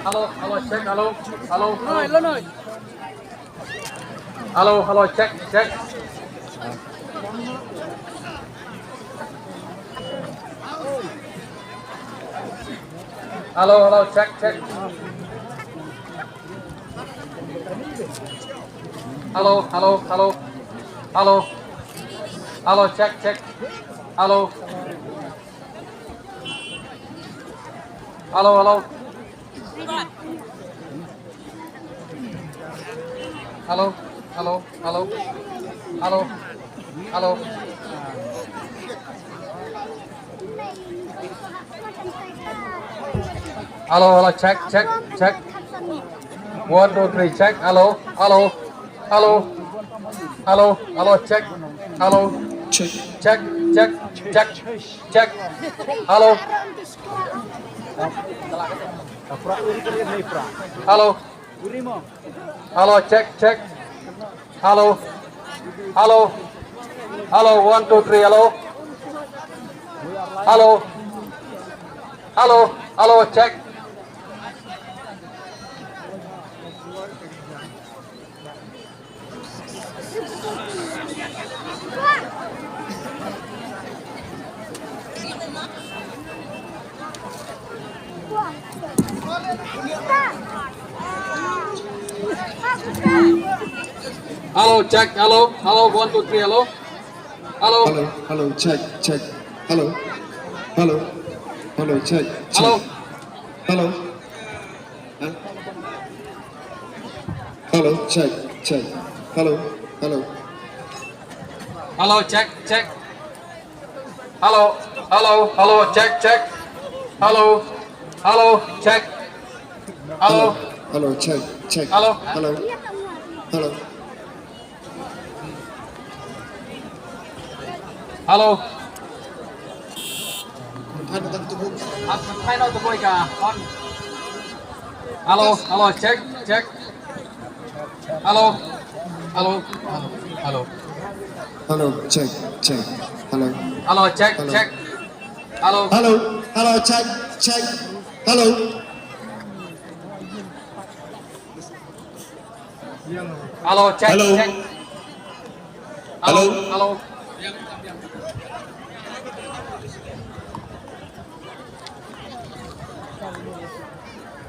Alo, alo, check, alo, alo, Rồi, alo, lên rồi. alo, alo, check, check. Alo, alo, check, check. Alo, alo, alo, alo, alo, check, check. Alo, alo, alo, alo, alo, alo, alo, alo, alo, alo, check, check, check. 1, 2, 3, check. Alo, alo, alo, alo, alo, check. Alo, Check. check, check, check, check. Alo, alo, alo, check, check. Alo, alo, alo, 1, 2, 3, alo, alo, alo, alo, check. Alo, check, alo, alo, 1, 2, 3, alo, alo, Hello, hello, check, check. Hello, hello, hello, check, check. alo, Hello. Huh? Hello, check, check. Hello, hello. alo, check, check. Alo, alo, alo, check, check. Alo, alo, check. Hello, Alo, hello, check, check. alo, Hello, hello. alo. Hai nó tăng tụi Thay nó tụi tôi cả. Con. Alo, alo, check, check. Alo, alo, alo, alo. Hello, check, check. Hello. Alo, check, Hello. check. Alo, Hello, hello, check, check. Hello. alo, check, Hello. check. Alo, Hello. alo.